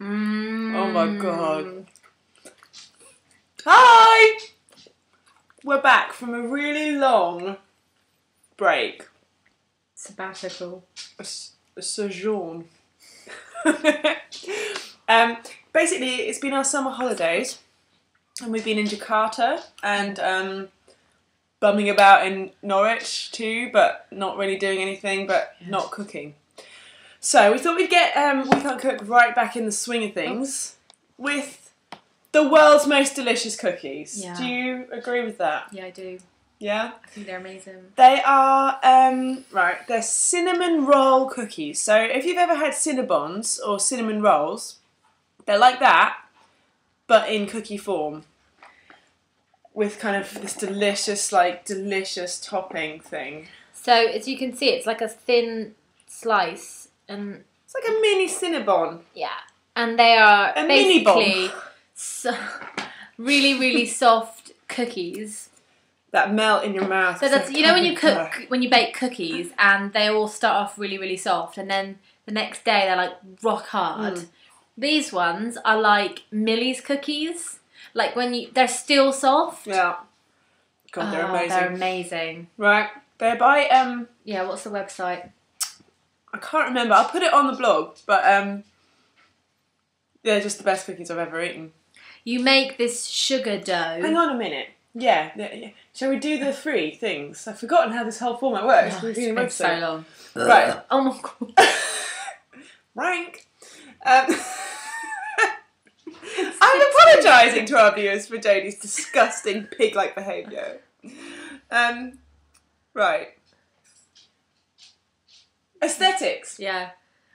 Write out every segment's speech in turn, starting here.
Oh my god. Hi! We're back from a really long break. Sabbatical. A sojourn. Basically, it's been our summer holidays, and we've been in Jakarta and bumming about in Norwich too, but not really doing anything, but not cooking. So we thought we'd get We Can't Cook right back in the swing of things with the world's most delicious cookies. Yeah. Do you agree with that? Yeah, I do. Yeah? I think they're amazing. They are, they're cinnamon roll cookies. So if you've ever had Cinnabons or cinnamon rolls, they're like that, but in cookie form. With kind of this delicious topping thing. So, as you can see, it's like a thin slice. And it's like a mini Cinnabon. Yeah. And they are a basically really, really soft cookies. That melt in your mouth. So that's, you know, when you bake cookies and they all start off really, really soft and then the next day they're like rock hard. These ones are like Millie's cookies. Like they're still soft. Yeah. God, they're amazing. They're amazing. Right. They're by yeah, what's the website? I can't remember. I'll put it on the blog, but they're just the best cookies I've ever eaten. You make this sugar dough. Hang on a minute. Yeah. Shall we do the 3 things? I've forgotten how this whole format works. It's been so long. Right. Oh my god. Rank. I'm apologising to our viewers for Jodie's disgusting pig-like behaviour. Right. Aesthetics. Yeah.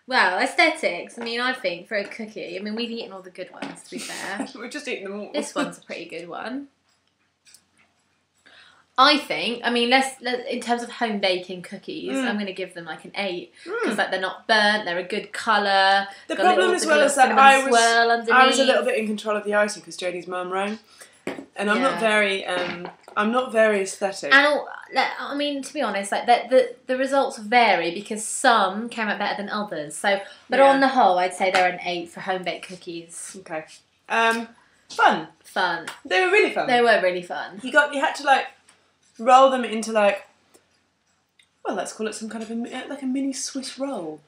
Well, aesthetics. I mean, I think for a cookie, I mean, we've eaten all the good ones, to be fair. We've just eaten them all. This one's a pretty good one. I think, I mean, let's in terms of home baking cookies, I'm going to give them like an 8 because like they're not burnt, they're a good colour. The problem as well is that I was a little bit in control of the icing because Jodie's mum rang, and I'm not very aesthetic. And I mean, to be honest, like the results vary because some came out better than others. So, but on the whole, I'd say they're an 8 for home baked cookies. Okay. Fun. They were really fun. They were really fun. You had to like roll them into like, well, let's call it some kind of like a mini Swiss roll.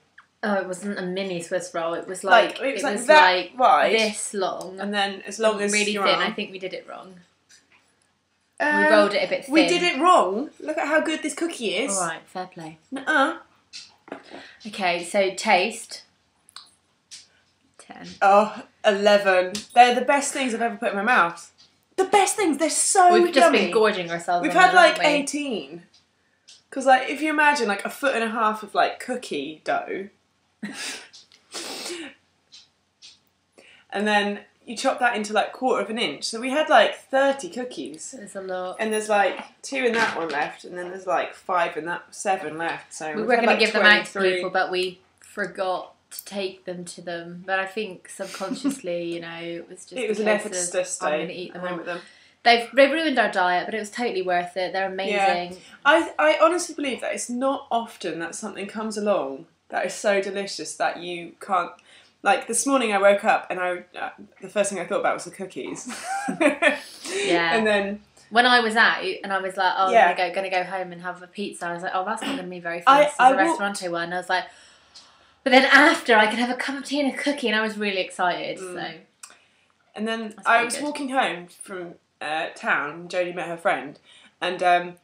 Oh, it wasn't a mini Swiss roll. It was like it was like wide, this long, and then as long as really your thin. arm. I think we did it wrong. We rolled it a bit thin. We did it wrong. Look at how good this cookie is. All right, fair play. Nuh-uh. Okay, so taste. 10. Oh, 11. They're the best things I've ever put in my mouth. The best things. They're so We've just yummy. been gorging ourselves. We've had like 18. Because like, if you imagine like a 1.5 foot of like cookie dough, and then you chop that into like 1/4 of an inch. So we had like 30 cookies. There's a lot. And there's like 2 in that one left, and then there's like 5 in that 7 left. So we were going to give them out to people, but we forgot to take them to them. But I think subconsciously, you know, it was an effort to stay. I'm going to eat them home with them. They've ruined our diet, but it was totally worth it. They're amazing. Yeah. I honestly believe that it's not often that something comes along that is so delicious that you can't. Like this morning, I woke up and the first thing I thought about was the cookies. Yeah. And then when I was out and I was like, oh, I'm gonna go home and have a pizza. I was like, oh, that's not gonna be very fancy as the restaurante one. I was like, but then after I could have a cup of tea and a cookie, and I was really excited. So. And then I was walking home from town. Jodie met her friend, and I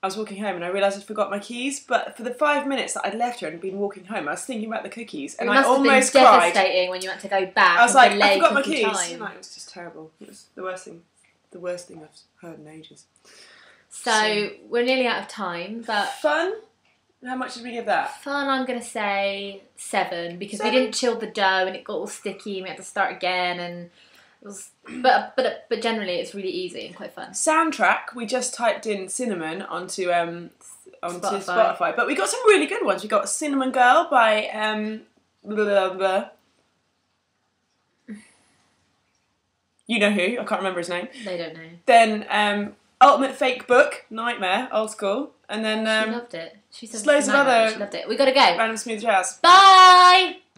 was walking home and I realised I'd forgot my keys. But for the 5 minutes that I'd left her and been walking home, I was thinking about the cookies, and I almost cried. It must have been devastating when you had to go back. I was like, I forgot my keys. keys. No, it was just terrible. It was the worst thing I've heard in ages. So we're nearly out of time, but fun. How much did we give that? Fun, I'm going to say 7 because we didn't chill the dough and it got all sticky and we had to start again, and it was, but generally it's really easy and quite fun. Soundtrack, we just typed in cinnamon onto Spotify, but we got some really good ones. We got Cinnamon Girl by blah, blah, blah. You know who? I can't remember his name. They don't know. Then Ultimate Fake Book, Nightmare, old school. And then she loved it. She said loads of other she loved it. We gotta go. Random Smooth Jazz. Bye!